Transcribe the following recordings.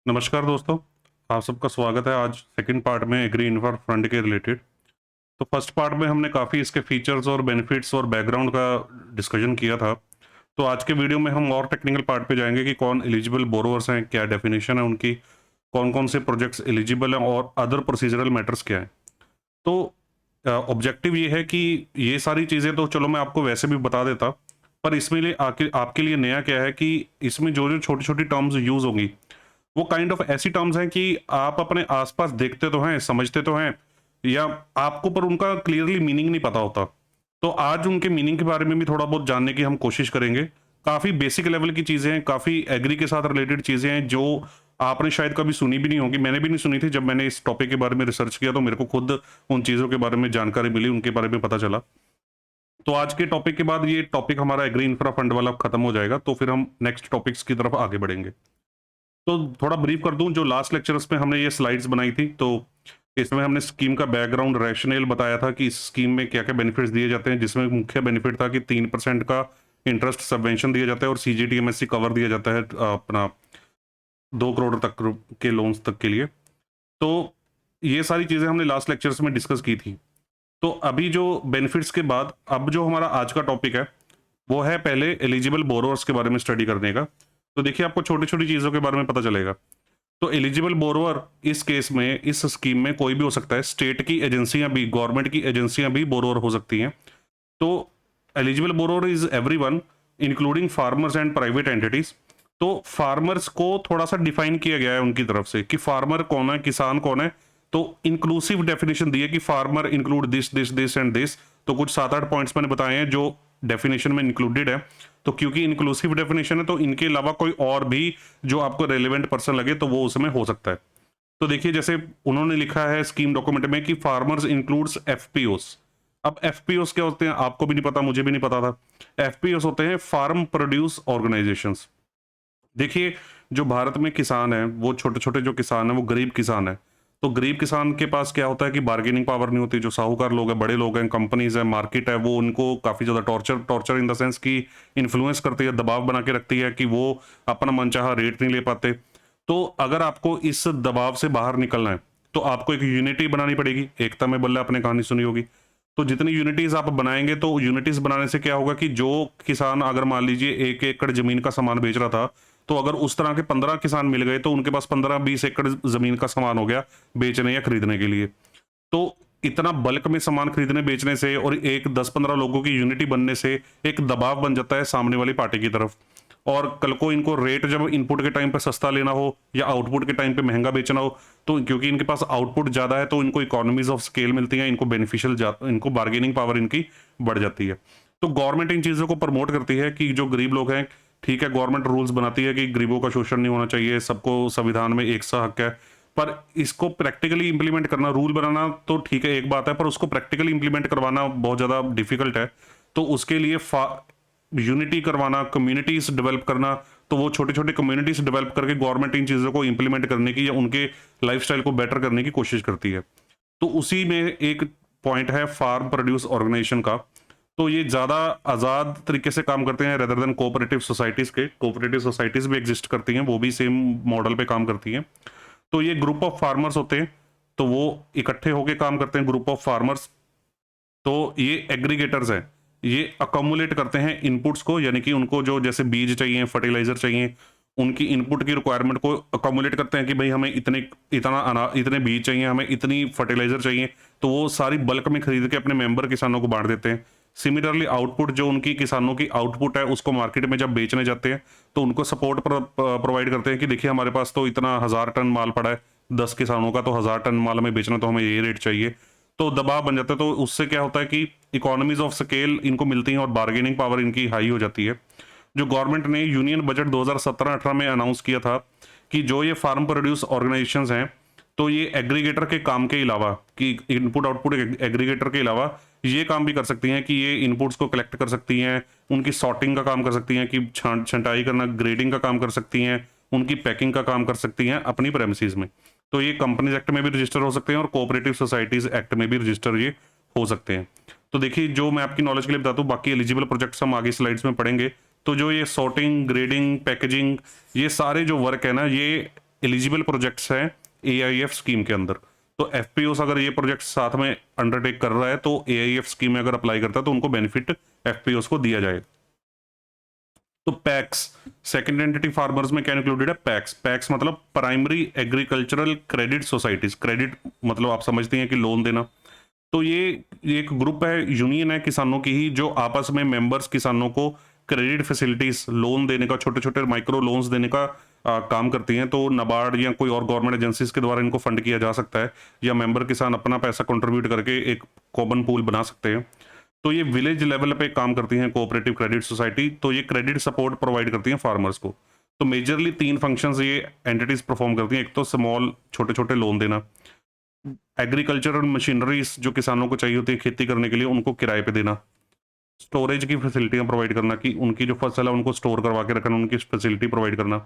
नमस्कार दोस्तों, आप सबका स्वागत है आज सेकंड पार्ट में एग्री इंफ्रा फंड के रिलेटेड। तो फर्स्ट पार्ट में हमने काफ़ी इसके फीचर्स और बेनिफिट्स और बैकग्राउंड का डिस्कशन किया था। तो आज के वीडियो में हम और टेक्निकल पार्ट पे जाएंगे कि कौन एलिजिबल बोरोवर्स हैं, क्या डेफिनेशन है उनकी, कौन-कौन से प्रोजेक्ट्स एलिजिबल हैं और अदर प्रोसीजरल मैटर्स क्या हैं। तो ऑब्जेक्टिव ये है कि ये सारी चीज़ें तो चलो मैं आपको वैसे भी बता देता, पर इसमें लिए आके आपके लिए नया क्या है कि इसमें जो-जो छोटी-छोटी टर्म्स यूज़ होंगी वो काइंड ऑफ ऐसी टर्म्स हैं कि आप अपने आसपास देखते तो हैं, समझते तो हैं या आपको पर उनका क्लियरली मीनिंग नहीं पता होता। तो आज उनके मीनिंग के बारे में भी थोड़ा बहुत जानने की हम कोशिश करेंगे। काफ़ी बेसिक लेवल की चीज़ें हैं, काफ़ी एग्री के साथ रिलेटेड चीज़ें हैं जो आपने शायद कभी सुनी भी नहीं होंगी। मैंने भी नहीं सुनी थी। जब मैंने इस टॉपिक के बारे में रिसर्च किया तो मेरे को खुद उन चीज़ों के बारे में जानकारी मिली, उनके बारे में पता चला। तो आज के टॉपिक के बाद ये टॉपिक हमारा एग्री इंफ्रा फंड वाला खत्म हो जाएगा, तो फिर हम नेक्स्ट टॉपिक्स की तरफ आगे बढ़ेंगे। तो थोड़ा ब्रीफ कर दूं, जो लास्ट लेक्चर्स में हमने ये स्लाइड्स बनाई थी, तो इसमें हमने स्कीम का बैकग्राउंड रैशनल बताया था कि इस स्कीम में क्या क्या बेनिफिट्स दिए जाते हैं, जिसमें मुख्य बेनिफिट था कि 3% का इंटरेस्ट सबवेंशन दिया जाता है और सीजीटीएमएससी कवर दिया जाता है अपना 2 करोड़ तक के लोन्स तक के लिए। तो ये सारी चीज़ें हमने लास्ट लेक्चर्स में डिस्कस की थी। तो अभी जो बेनिफिट्स के बाद अब जो हमारा आज का टॉपिक है वो है पहले एलिजिबल बोरोअर्स के बारे में स्टडी करने का। तो देखिए आपको छोटी-छोटी चीज़ों के बारे में पता चलेगा। तो एलिजिबल बोरोअर इस केस में इस स्कीम में कोई भी हो सकता है। स्टेट की एजेंसियाँ भी, गवर्नमेंट की एजेंसियाँ भी बोरोअर हो सकती हैं। तो eligible borrower is everyone including farmers and private entities. तो फार्मर्स को थोड़ा-सा डिफाइन किया गया है उनकी तरफ से कि फार्मर कौन है, किसान कौन है। तो इंक्लूसिव डेफिनिशन दी है कि farmer include this, this, this and this. तो कुछ 7-8 पॉइंट्स मैंने बताए हैं जो डेफिनेशन में इंक्लूडेड है। तो क्योंकि इंक्लूसिव डेफिनेशन है तो इनके अलावा कोई और भी जो आपको रेलेवेंट पर्सन लगे तो वो उसमें हो सकता है। तो देखिए जैसे उन्होंने लिखा है स्कीम डॉक्यूमेंट में कि फार्मर्स इंक्लूड्स एफपीओस। अब एफपीओस क्या होते हैं आपको भी नहीं पता, मुझे भी नहीं पता था। एफपीओस होते हैं फार्म प्रोड्यूस ऑर्गेनाइजेशंस। देखिए जो भारत में किसान है वो छोटे-छोटे जो किसान है वो गरीब किसान है। तो गरीब किसान के पास क्या होता है कि बार्गेनिंग पावर नहीं होती। जो साहूकार लोग हैं, बड़े लोग हैं, कंपनीज़ हैं, मार्केट है, वो उनको काफ़ी ज़्यादा torture torture in the sense कि इन्फ्लुएंस करती है, दबाव बना के रखती है कि वो अपना मनचाहा रेट नहीं ले पाते। तो अगर आपको इस दबाव से बाहर निकलना है, तो आपको एक यूनिटी बनानी पड़ेगी। एकता में बल्ला आपने कहानी सुनी होगी। तो जितनी यूनिटीज़ आप बनाएँगे तो यूनिटीज़ बनाने से क्या होगा कि जो किसान अगर मान लीजिए 1 एकड़ ज़मीन का सामान बेच रहा था, तो अगर उस तरह के 15 किसान मिल गए तो उनके पास 15-20 एकड़ ज़मीन का सामान हो गया बेचने या खरीदने के लिए। तो इतना बल्क में सामान खरीदने बेचने से और एक 10-15 लोगों की यूनिटी बनने से एक दबाव बन जाता है सामने वाली पार्टी की तरफ। और कल को इनको रेट जब इनपुट के टाइम पे सस्ता लेना हो या आउटपुट के टाइम पे महंगा बेचना हो, तो क्योंकि इनके पास आउटपुट ज़्यादा है तो इनको इकोनॉमीज ऑफ स्केल मिलती हैं, इनको बेनिफिशियल इनको बार्गेनिंग पावर इनकी बढ़ जाती है। तो गवर्नमेंट इन चीज़ों को प्रमोट करती है कि जो गरीब लोग हैं, ठीक है, गवर्नमेंट रूल्स बनाती है कि गरीबों का शोषण नहीं होना चाहिए, सबको संविधान में एक सा हक है। पर इसको प्रैक्टिकली इंप्लीमेंट करना, रूल बनाना तो ठीक है, एक बात है, पर उसको प्रैक्टिकली इंप्लीमेंट करवाना बहुत ज़्यादा डिफिकल्ट है। तो उसके लिए यूनिटी करवाना, कम्युनिटीज़ डेवलप करना, तो वो छोटे-छोटे कम्युनिटीज़ डेवलप करके गवर्नमेंट इन चीज़ों को इंप्लीमेंट करने की या उनके लाइफ़स्टाइल को बेटर करने की कोशिश करती है। तो उसी में एक पॉइंट है फार्म प्रोड्यूस ऑर्गेनाइजेशन का। तो ये ज़्यादा आज़ाद तरीके से काम करते हैं रेदर देन कोऑपरेटिव सोसाइटीज़ के। कोऑपरेटिव सोसाइटीज़ भी एग्ज़िस्ट करती हैं, वो भी सेम मॉडल पे काम करती हैं। तो ये ग्रुप ऑफ फार्मर्स होते हैं, तो वो इकट्ठे होके काम करते हैं, ग्रुप ऑफ फार्मर्स। तो ये एग्रीगेटर्स हैं, ये अकोमुलेट करते हैं इनपुट्स को, यानी कि उनको जो जैसे बीज चाहिए, फर्टिलाइज़र चाहिए, उनकी इनपुट की रिक्वायरमेंट को अकोमुलेट करते हैं कि भई हमें इतने बीज चाहिए, हमें इतनी फर्टिलाइज़र चाहिए, तो वो सारी बल्क में खरीद के अपने मेंबर किसानों को बाँट देते हैं। सिमिलरली आउटपुट जो उनकी किसानों की आउटपुट है, उसको मार्केट में जब बेचने जाते हैं, तो उनको सपोर्ट प्रोवाइड करते हैं कि देखिए हमारे पास तो इतना 1000 टन माल पड़ा है, 10 किसानों का तो 1000 टन माल हमें बेचना, तो हमें ये रेट चाहिए। तो दबाव बन जाता है, तो उससे क्या होता है कि इकोनॉमीज ऑफ स्केल इनको मिलती हैं और बार्गेनिंग पावर इनकी हाई हो जाती है। जो गवर्नमेंट ने यूनियन बजट 2017-18 में अनाउंस किया था कि जो ये फार्म प्रोड्यूस ऑर्गेनाइजेशंस हैं, तो ये एग्रीगेटर के काम के अलावा कि इनपुट आउटपुट एग्रीगेटर के अलावा ये काम भी कर सकती हैं कि ये इनपुट्स को कलेक्ट कर सकती हैं, उनकी सॉर्टिंग का काम कर सकती हैं, कि छंटाई करना, ग्रेडिंग का काम कर सकती हैं, उनकी पैकिंग का काम कर सकती हैं अपनी प्रेमिसेस में। तो ये कंपनीज एक्ट में भी रजिस्टर हो सकते हैं और कोऑपरेटिव सोसाइटीज एक्ट में भी रजिस्टर ये हो सकते हैं। तो देखिए जो मैं आपकी नॉलेज के लिए बताता हूँ, बाकी एलिजिबल प्रोजेक्ट्स हम आगे स्लाइड्स में पढ़ेंगे। तो जो ये सॉर्टिंग, ग्रेडिंग, पैकेजिंग, ये सारे जो वर्क है ना, ये एलिजिबल प्रोजेक्ट्स हैं AIF स्कीम के अंदर। तो FPOs अगर ये प्रोजेक्ट साथ में अंडरटेक कर रहा है तो AIF स्कीम में अगर अप्लाई करता है तो उनको बेनिफिट FPOs को दिया जाएगा। तो पैक्स, सेकंड एंटिटी फार्मर्स में क्या इंक्लूडेड है? पैक्स। पैक्स मतलब primary agricultural credit societies. Credit मतलब आप समझते हैं कि लोन देना। तो ये एक ग्रुप है, यूनियन है किसानों की ही, जो आपस में मेंबर्स किसानों को क्रेडिट फैसिलिटीज, लोन देने का, छोटे छोटे माइक्रो लोन्स देने का काम करती हैं। तो नाबार्ड या कोई और गवर्नमेंट एजेंसीज के द्वारा इनको फंड किया जा सकता है, या मेंबर किसान अपना पैसा कंट्रीब्यूट करके एक कॉमन पूल बना सकते हैं। तो ये विलेज लेवल पे काम करती हैं कोऑपरेटिव क्रेडिट सोसाइटी। तो ये क्रेडिट सपोर्ट प्रोवाइड करती हैं फार्मर्स को। तो मेजरली 3 फंक्शंस ये एंटिटीज परफॉर्म करती हैं। एक तो स्मॉल, छोटे छोटे लोन देना, एग्रीकल्चरल मशीनरीज जो किसानों को चाहिए होती है खेती करने के लिए, उनको किराए पे देना, स्टोरेज की फैसिलिटियां प्रोवाइड करना कि उनकी जो फसल है उनको स्टोर करवा के रखना, उनकी फैसिलिटी प्रोवाइड करना।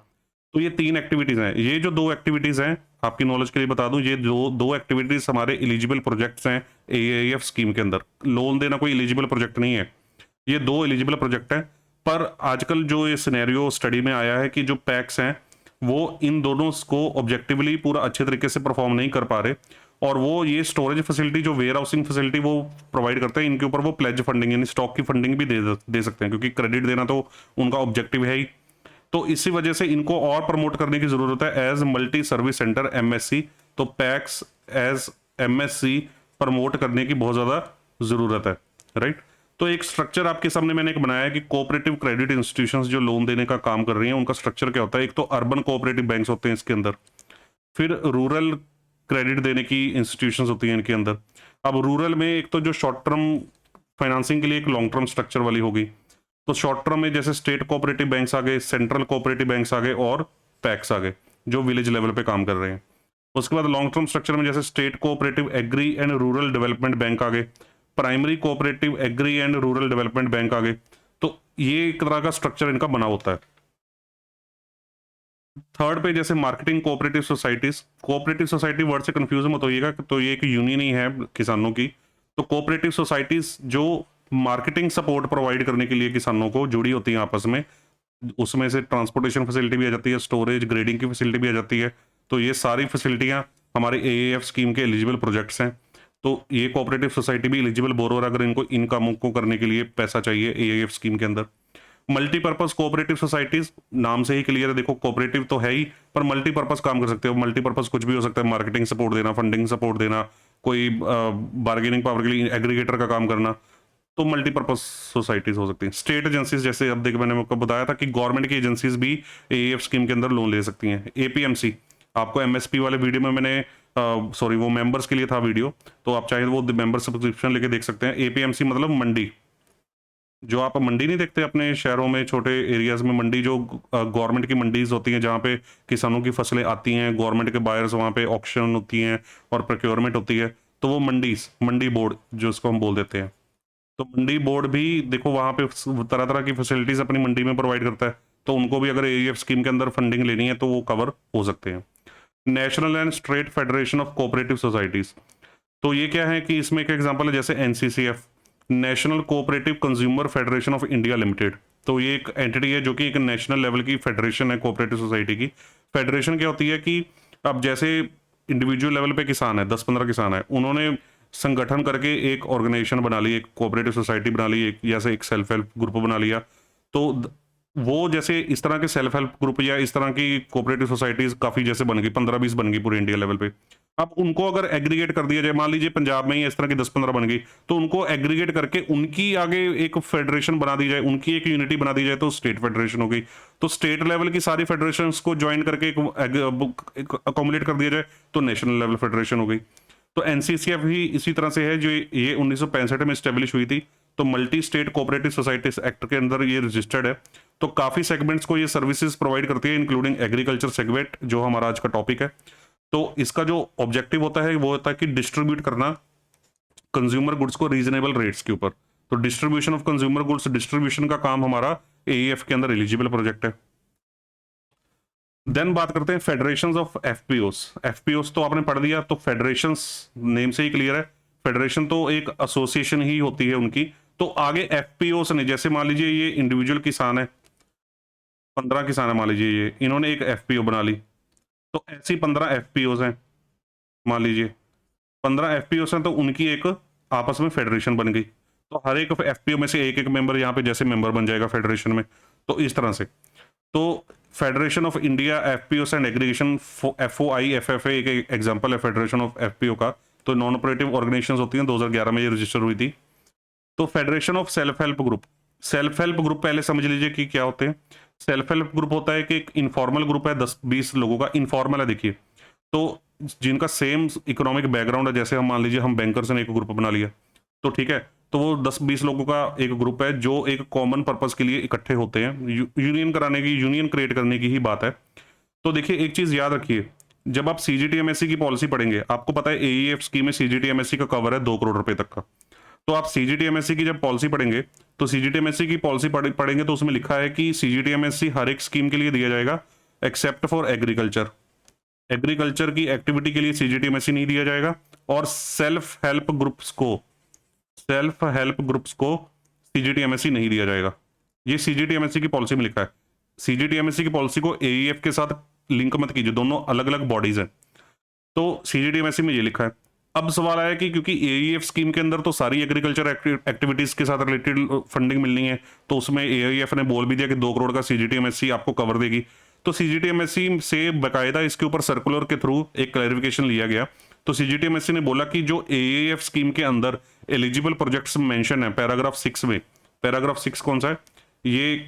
तो ये 3 एक्टिविटीज हैं। ये जो 2 एक्टिविटीज हैं, आपकी नॉलेज के लिए बता दूं, ये दो एक्टिविटीज हमारे एलिजिबल प्रोजेक्ट्स हैं AIF स्कीम के अंदर। लोन देना कोई एलिजिबल प्रोजेक्ट नहीं है, ये 2 एलिजिबल प्रोजेक्ट हैं। पर आजकल जो ये सिनेरियो स्टडी में आया है कि जो पैक्स हैं वो इन दोनों को ऑब्जेक्टिवली पूरा अच्छे तरीके से परफॉर्म नहीं कर पा रहे, और वो ये स्टोरेज फैसिलिटी, जो वेयर हाउसिंग फैसिलिटी वो प्रोवाइड करते हैं, इनके ऊपर वो प्लेज फंडिंग यानी स्टॉक की फंडिंग भी दे सकते हैं, क्योंकि क्रेडिट देना तो उनका ऑब्जेक्टिव है ही। तो इसी वजह से इनको और प्रमोट करने की जरूरत है as multi service centre MSC। तो पैक्स एज MSC प्रमोट करने की बहुत ज्यादा जरूरत है, राइट। तो एक स्ट्रक्चर आपके सामने मैंने एक बनाया है कि कोऑपरेटिव क्रेडिट इंस्टीट्यूशंस जो लोन देने का काम कर रही हैं, उनका स्ट्रक्चर क्या होता है। एक तो अर्बन कोऑपरेटिव बैंक्स होते हैं इसके अंदर, फिर रूरल क्रेडिट देने की इंस्टीट्यूशंस होती हैं इनके अंदर। अब रूरल में एक तो जो शॉर्ट टर्म फाइनेंसिंग के लिए एक लॉन्ग टर्म स्ट्रक्चर वाली होगी। तो शॉर्ट टर्म में जैसे स्टेट कोऑपरेटिव बैंक्स आ गए, सेंट्रल कोऑपरेटिव बैंक्स आ गए और पैक्स आ गए जो विलेज लेवल पे काम कर रहे हैं। उसके बाद लॉन्ग टर्म स्ट्रक्चर में जैसे state cooperative agri and rural development bank आ गए, primary cooperative agri and rural development bank आ गए। तो ये एक तरह का स्ट्रक्चर इनका बना होता है। थर्ड पे जैसे marketing cooperative societies. Cooperative society word से कंफ्यूज मत होइएगा, तो ये एक यूनियन ही है किसानों की। तो कोऑपरेटिव सोसाइटीज जो मार्केटिंग सपोर्ट प्रोवाइड करने के लिए किसानों को जुड़ी होती हैं आपस में, उसमें से ट्रांसपोर्टेशन फैसिलिटी भी आ जाती है, स्टोरेज ग्रेडिंग की फैसिलिटी भी आ जाती है। तो ये सारी फैसिलिटियां हमारे AIF स्कीम के एलिजिबल प्रोजेक्ट्स हैं। तो ये कोऑपरेटिव सोसाइटी भी एलिजिबल बोरोर, अगर इनको इन कामों को करने के लिए पैसा चाहिए AIF स्कीम के अंदर। मल्टीपर्पज कोऑपरेटिव सोसाइटीज, नाम से ही क्लियर है, देखो कोऑपरेटिव तो है ही, पर मल्टीपर्पज काम कर सकते हो। मल्टीपर्पज कुछ भी हो सकता है, मार्केटिंग सपोर्ट देना, फंडिंग सपोर्ट देना, कोई बार्गेनिंग पावर के लिए एग्रीगेटर का काम करना। तो मल्टीपर्पज सोसाइटीज हो सकती हैं। स्टेट एजेंसीज, जैसे अब देखिए मैंने आपको बताया था कि गवर्नमेंट की एजेंसीज भी AIF स्कीम के अंदर लोन ले सकती हैं। APMC, आपको MSP वाले वीडियो में मैंने सॉरी वो मेंबर्स के लिए था वीडियो, तो आप चाहे वो मेंबर सब्सक्रिप्शन लेके देख सकते हैं। APMC मतलब मंडी। जो आप मंडी नहीं देखते अपने शहरों में, छोटे एरियाज में मंडी, जो गवर्नमेंट की मंडीज होती हैं जहाँ पे किसानों की फसलें आती हैं, गवर्नमेंट के बायर्स वहाँ पे ऑक्शन होती हैं और प्रोक्योरमेंट होती है, तो वो मंडीज, मंडी बोर्ड जो इसको हम बोल देते हैं। तो मंडी बोर्ड भी देखो वहाँ पे तरह तरह की फैसिलिटीज अपनी मंडी में प्रोवाइड करता है। तो उनको भी अगर AIF स्कीम के अंदर फंडिंग लेनी है तो वो कवर हो सकते हैं। National and state federation of cooperative societies, तो ये क्या है कि इसमें एक एग्जांपल है जैसे NCCF, national cooperative consumer federation of India limited. तो ये एक एंटिटी है जो कि एक नेशनल लेवल की फेडरेशन है कोऑपरेटिव सोसाइटी की। फेडरेशन क्या होती है कि अब जैसे इंडिविजुअल लेवल पे किसान है, 10-15 किसान है, उन्होंने संगठन करके एक ऑर्गेनाइजेशन बना ली, एक कोऑपरेटिव सोसाइटी बना ली, एक जैसे एक सेल्फ हेल्प ग्रुप बना लिया। तो वो जैसे इस तरह के सेल्फ हेल्प ग्रुप या इस तरह की कोऑपरेटिव सोसाइटीज काफी जैसे बन गई, 15-20 बन गई पूरे इंडिया लेवल पे। अब उनको अगर एग्रीगेट कर दिया जाए, मान लीजिए पंजाब में ही इस तरह की 10-15 बन गई, तो उनको एग्रीगेट करके उनकी आगे एक फेडरेशन बना दी जाए, उनकी एक यूनिटी बना दी जाए, तो स्टेट फेडरेशन हो गई। तो स्टेट लेवल की सारी फेडरेशन को ज्वाइन करके एक अकोमोडेट कर दिया जाए तो नेशनल लेवल फेडरेशन हो गई। तो NCCF भी इसी तरह से है, जो ये 1965 में स्टेब्लिश हुई थी। तो multi state cooperative societies act के अंदर ये रजिस्टर्ड है। तो काफी सेगमेंट्स को ये सर्विसेज प्रोवाइड करती है, इंक्लूडिंग एग्रीकल्चर सेगमेंट जो हमारा आज का टॉपिक है। तो इसका जो ऑब्जेक्टिव होता है वो होता है कि डिस्ट्रीब्यूट करना कंज्यूमर गुड्स को रीजनेबल रेट्स के ऊपर। तो distribution of consumer goods, distribution का काम हमारा AIF के अंदर एलिजिबल प्रोजेक्ट है। देन बात करते हैं फेडरेशंस ऑफ FPOs तो आपने पढ़ दिया। तो फेडरेशंस नेम से ही क्लियर है, फेडरेशन तो एक एसोसिएशन ही होती है उनकी। तो आगे FPOs ने, जैसे मान लीजिए ये इंडिविजुअल किसान है, 15 किसान है मान लीजिए, ये इन्होंने एक FPO बना ली। तो ऐसी 15 एफपीओज हैं, मान लीजिए 15 एफपीओज हैं, तो उनकी एक आपस में फेडरेशन बन गई। तो हर एक एफपीओ में से एक एक मेंबर यहाँ पे जैसे मेंबर बन जाएगा फेडरेशन में। तो इस तरह से तो federation of India FPO and aggregation, FOI FFA एक एग्जांपल है फेडरेशन ऑफ एफपीओ का। तो नॉन ऑपरेटिव ऑर्गेनाइजेशंस होती हैं, 2011 में ये रजिस्टर हुई थी। तो federation of self help group, self help group पहले समझ लीजिए कि क्या होते हैं। सेल्फ हेल्प ग्रुप होता है कि एक इनफॉर्मल ग्रुप है 10-20 लोगों का, इनफॉर्मल है देखिए, तो जिनका सेम इकोनॉमिक बैकग्राउंड है। जैसे हम मान लीजिए हम बैंकर्स ने एक ग्रुप बना लिया, तो ठीक है, तो वो 10-20 लोगों का एक ग्रुप है जो एक कॉमन पर्पस के लिए इकट्ठे होते हैं, यूनियन कराने की, यूनियन क्रिएट करने की ही बात है। तो देखिए एक चीज याद रखिए, जब आप सीजीटीएमएससी की पॉलिसी पढ़ेंगे, आपको पता है एईएफ स्कीम में सीजीटीएमएससी का कवर है 2 करोड़ रुपए तक का। तो आप सीजीटीएमएससी की जब पॉलिसी पढ़ेंगे, तो सीजीटीएमएससी की पॉलिसी पढ़ेंगे तो उसमें लिखा है कि सीजीटीएमएससी हर एक स्कीम के लिए दिया जाएगा एक्सेप्ट फॉर एग्रीकल्चर। एग्रीकल्चर की एक्टिविटी के लिए सीजीटीएमएससी नहीं दिया जाएगा, और सेल्फ हेल्प ग्रुप्स को सीजीटीएमएससी नहीं दिया जाएगा। ये सीजीटीएमएससी की पॉलिसी में लिखा है। सीजीटीएमएससी की पॉलिसी को एईएफ के साथ लिंक मत कीजिए, दोनों अलग अलग बॉडीज हैं। तो सीजीटीएमएससी में ये लिखा है। अब सवाल आया कि क्योंकि एईएफ स्कीम के अंदर तो सारी एग्रीकल्चर एक्टिविटीज के साथ रिलेटेड फंडिंग मिलनी है, तो उसमें एईएफ ने बोल भी दिया कि 2 करोड़ का सीजीटीएमएससी आपको कवर देगी। तो सीजीटीएमएससी से बकायदा इसके ऊपर सर्कुलर के थ्रू एक क्लैरिफिकेशन लिया गया। तो सीजीटीएमएससी ने बोला कि जो एईएफ स्कीम के अंदर एलिजिबल प्रोजेक्ट्स मेंशन है पैराग्राफ 6 में, पैराग्राफ 6 कौन सा है, ये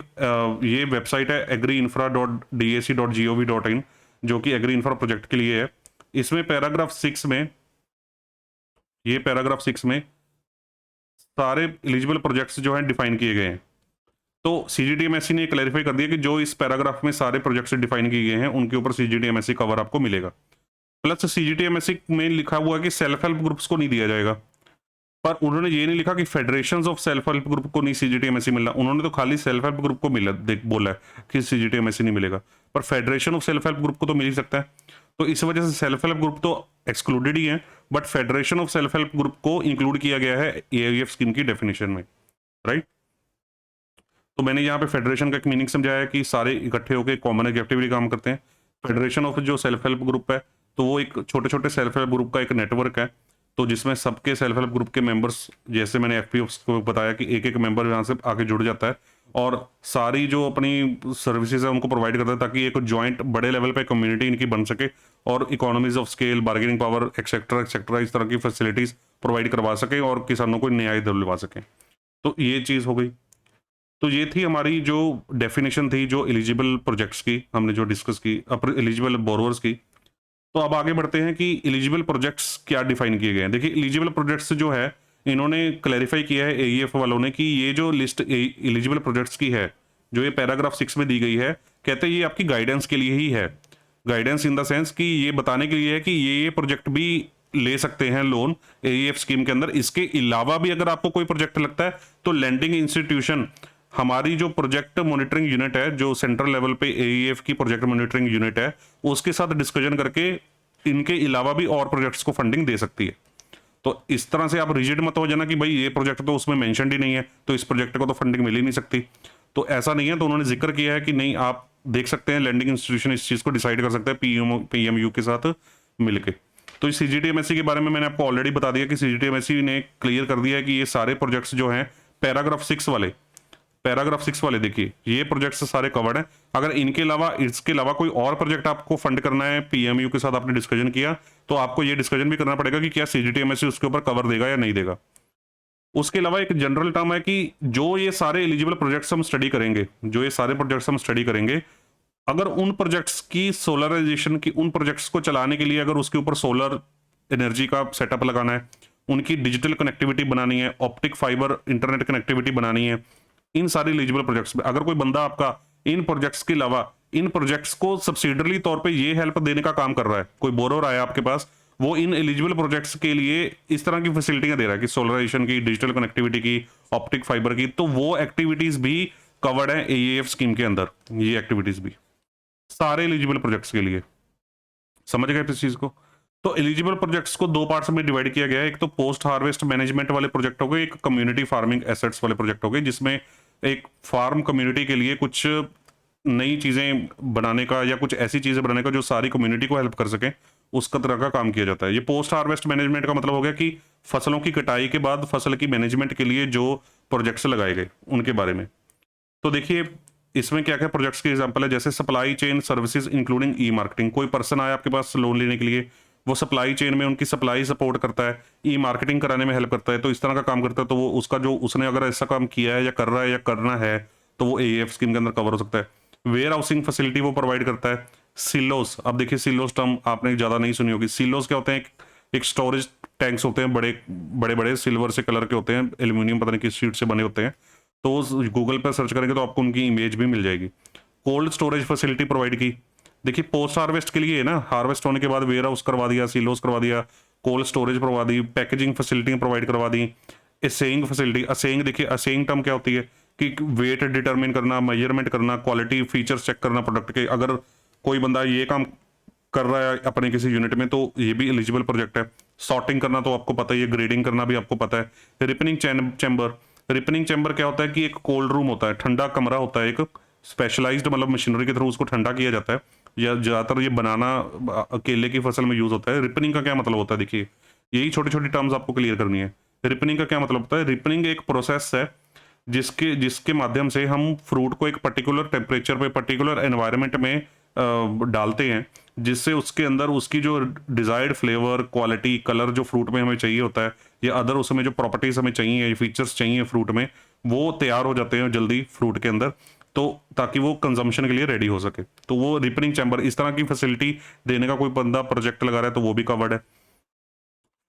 वेबसाइट है agriinfra.dac.gov.in, जो कि एग्री इंफ्रा प्रोजेक्ट के लिए है। इसमें पैराग्राफ 6 में, ये पैराग्राफ 6 में सारे एलिजिबल प्रोजेक्ट्स जो हैं डिफाइन किए गए हैं। तो सीजीटीएमएससी ने क्लैरिफाई कर दिया कि जो इस पैराग्राफ में सारे प्रोजेक्ट्स डिफाइन किए गए हैं उनके ऊपर सीजीटीएमएससी कवर आपको मिलेगा। प्लस सीजीटीएमएससी में लिखा हुआ है कि सेल्फ हेल्प ग्रुप्स को नहीं दिया जाएगा, पर उन्होंने ये नहीं लिखा कि federations of self help group को नहीं सीजीटीएमएससी मिलना। उन्होंने तो खाली सेल्फ हेल्प ग्रुप को मिला बोला है कि सीजीटीएमएससी नहीं मिलेगा, पर federation of self help group को तो मिल ही सकता है। तो इस वजह से सेल्फ हेल्प ग्रुप तो एक्सक्लूडेड ही है, but federation of self help group को इंक्लूड किया गया है एआईएफ स्कीम की डेफिनेशन में, राइट। तो मैंने यहाँ पे फेडरेशन का एक मीनिंग समझाया कि सारे इकट्ठे होकर कॉमन एक्टिविटी काम करते हैं। फेडरेशन ऑफ जो सेल्फ हेल्प ग्रुप है, तो वो एक छोटे छोटे सेल्फ हेल्प ग्रुप का एक नेटवर्क है, तो जिसमें सबके सेल्फ हेल्प ग्रुप के मेंबर्स, जैसे मैंने एफपीओ को बताया कि एक एक मेंबर यहाँ से आके जुड़ जाता है और सारी जो अपनी सर्विसेज है उनको प्रोवाइड करता है, ताकि एक जॉइंट बड़े लेवल पे कम्युनिटी इनकी बन सके और economies of scale, bargaining power etcetera etcetera इस तरह की फैसिलिटीज प्रोवाइड करवा सके और किसानों को न्याय दिलवा सके। तो ये चीज़ हो गई। तो ये थी हमारी जो डेफिनेशन थी जो एलिजिबल प्रोजेक्ट्स की, हमने जो डिस्कस की एलिजिबल बोरोवर्स की। तो अब आगे बढ़ते हैं कि एलिजिबल प्रोजेक्ट्स क्या डिफाइन किए गए हैं। देखिए एलिजिबल प्रोजेक्ट्स जो है, इन्होंने क्लैरिफाई किया है एईएफ वालों ने कि ये जो लिस्ट एलिजिबल प्रोजेक्ट्स की है, जो ये पैराग्राफ 6 में दी गई है, कहते हैं ये आपकी गाइडेंस के लिए ही है। गाइडेंस इन द सेंस कि ये बताने के लिए है कि ये प्रोजेक्ट भी ले सकते हैं लोन एईएफ स्कीम के अंदर। इसके अलावा भी अगर आपको कोई प्रोजेक्ट लगता है तो लैंडिंग इंस्टीट्यूशन, हमारी जो प्रोजेक्ट मॉनिटरिंग यूनिट है, जो सेंट्रल लेवल पे एईएफ की प्रोजेक्ट मॉनिटरिंग यूनिट है, उसके साथ डिस्कशन करके इनके अलावा भी और प्रोजेक्ट्स को फंडिंग दे सकती है। तो इस तरह से आप रिजिड मत हो जाना कि भाई ये प्रोजेक्ट तो उसमें मेंशन ही नहीं है तो इस प्रोजेक्ट को तो फंडिंग मिल ही नहीं सकती। तो ऐसा नहीं है। तो उन्होंने जिक्र किया है कि नहीं, आप देख सकते हैं लैंडिंग इंस्टीट्यूशन इस चीज को डिसाइड कर सकता है पीएमयू के साथ मिलके। तो इस सीजीटीएमएससी के बारे में मैंने आपको ऑलरेडी बता दिया कि सीजीटीएमएससी ने क्लियर कर दिया है कि ये सारे प्रोजेक्ट्स जो हैं पैराग्राफ 6 वाले देखिए, ये प्रोजेक्ट्स सारे कवर्ड हैं। अगर इसके अलावा कोई और प्रोजेक्ट आपको फंड करना है, पीएमयू के साथ आपने डिस्कशन किया, तो आपको ये डिस्कशन भी करना पड़ेगा कि क्या सीजीटीएमएससी उसके ऊपर कवर देगा या नहीं देगा। उसके अलावा एक जनरल टर्म है कि जो ये सारे एलिजिबल प्रोजेक्ट्स हम स्टडी करेंगे, अगर उन प्रोजेक्ट्स की सोलराइजेशन की, उन प्रोजेक्ट्स को चलाने के लिए अगर उसके ऊपर सोलर एनर्जी का सेटअप लगाना है, उनकी डिजिटल कनेक्टिविटी बनानी है, ऑप्टिक फाइबर इंटरनेट कनेक्टिविटी बनानी है, इन सारी एलिजिबल प्रोजेक्ट्स में अगर कोई बंदा आपका इन प्रोजेक्ट्स के अलावा इन प्रोजेक्ट्स को सब्सिडरी तौर पे ये हेल्प देने का काम कर रहा है, कोई बोरोवर आया आपके पास, वो इन एलिजिबल प्रोजेक्ट्स के लिए इस तरह की फैसिलिटियां दे रहा है कि सोलराइजेशन की, डिजिटल कनेक्टिविटी की, ऑप्टिक फाइबर की, तो वो एक्टिविटीज भी कवर्ड है एईएफ स्कीम के अंदर। ये एक्टिविटीज भी सारे एलिजिबल प्रोजेक्ट्स के लिए, समझ गए इस चीज को। तो एलिजिबल प्रोजेक्ट्स को 2 पार्ट्स में डिवाइड किया गया है। एक तो पोस्ट हार्वेस्ट मैनेजमेंट वाले प्रोजेक्ट हो गए, एक कम्युनिटी फार्मिंग एसेट्स वाले प्रोजेक्ट हो गए, जिसमें एक फार्म कम्युनिटी के लिए कुछ नई चीज़ें बनाने का या कुछ ऐसी चीज़ें बनाने का जो सारी कम्युनिटी को हेल्प कर सकें, उसका तरह का काम किया जाता है। ये पोस्ट हार्वेस्ट मैनेजमेंट का मतलब हो गया कि फसलों की कटाई के बाद फसल की मैनेजमेंट के लिए जो प्रोजेक्ट्स लगाए गए, उनके बारे में। तो देखिए, इसमें क्या-क्या प्रोजेक्ट्स के एग्ज़ाम्पल है, जैसे supply chain services including e-marketing. कोई पर्सन आया आपके पास लोन लेने के लिए, वो सप्लाई चेन में उनकी सप्लाई सपोर्ट करता है, ई-मार्केटिंग कराने में हेल्प करता है, तो इस तरह का काम करता है, तो वो उसका जो उसने अगर ऐसा काम किया है या कर रहा है या करना है, तो वो एएएफ स्कीम के अंदर कवर हो सकता है। वेयर हाउसिंग फैसिलिटी वो प्रोवाइड करता है। सिलोस, अब देखिए सिलोस टर्म आपने ज़्यादा नहीं सुनी होगी। सिलोस क्या होते हैं? एक स्टोरेज टैंक्स होते हैं, बड़े-बड़े सिल्वर से कलर के होते हैं, एल्यूमीनियम पता नहीं किस शीट से बने होते हैं। तो उस गूगल पर सर्च करेंगे तो आपको उनकी इमेज भी मिल जाएगी। कोल्ड स्टोरेज फैसिलिटी प्रोवाइड की। देखिए पोस्ट हार्वेस्ट के लिए है ना, हार्वेस्ट होने के बाद वेयर हाउस करवा दिया, सिलोस करवा दिया, कोल्ड स्टोरेज करवा दी, पैकेजिंग फैसिलिटी प्रोवाइड करवा दी। असेइंग फैसिलिटी, असेइंग देखिए असेइंग टर्म क्या होती है कि वेट डिटरमिन करना, मेजरमेंट करना, क्वालिटी फीचर्स चेक करना प्रोडक्ट के। अगर कोई बंदा ये काम कर रहा है अपने किसी यूनिट में, तो ये भी एलिजिबल प्रोजेक्ट है। सॉर्टिंग करना तो आपको पता ही है, ग्रेडिंग करना भी आपको पता है। रिपनिंग चैम्बर, रिपनिंग चैम्बर क्या होता है कि एक कोल्ड रूम होता है, ठंडा कमरा होता है, एक स्पेशलाइज्ड मतलब मशीनरी के थ्रू उसको ठंडा किया जाता है, या ज़्यादातर ये बनाना केले की फसल में यूज होता है। रिपनिंग का क्या मतलब होता है? देखिए यही छोटी छोटी टर्म्स आपको क्लियर करनी है। रिपनिंग का क्या मतलब होता है? रिपनिंग एक प्रोसेस है जिसके जिसके माध्यम से हम फ्रूट को एक पर्टिकुलर टेम्परेचर पे, पर्टिकुलर एनवायरनमेंट में डालते हैं, जिससे उसके अंदर उसकी जो डिजायर्ड फ्लेवर, क्वालिटी, कलर जो फ्रूट में हमें चाहिए होता है, या अदर उसमें जो प्रॉपर्टीज हमें चाहिए, फीचर्स चाहिए फ्रूट में, वो तैयार हो जाते हैं जल्दी फ्रूट के अंदर, तो ताकि वो कंजम्पशन के लिए रेडी हो सके। तो वो रिपनिंग चैम्बर, इस तरह की फैसिलिटी देने का कोई बंदा प्रोजेक्ट लगा रहा है तो वो भी कवर्ड है।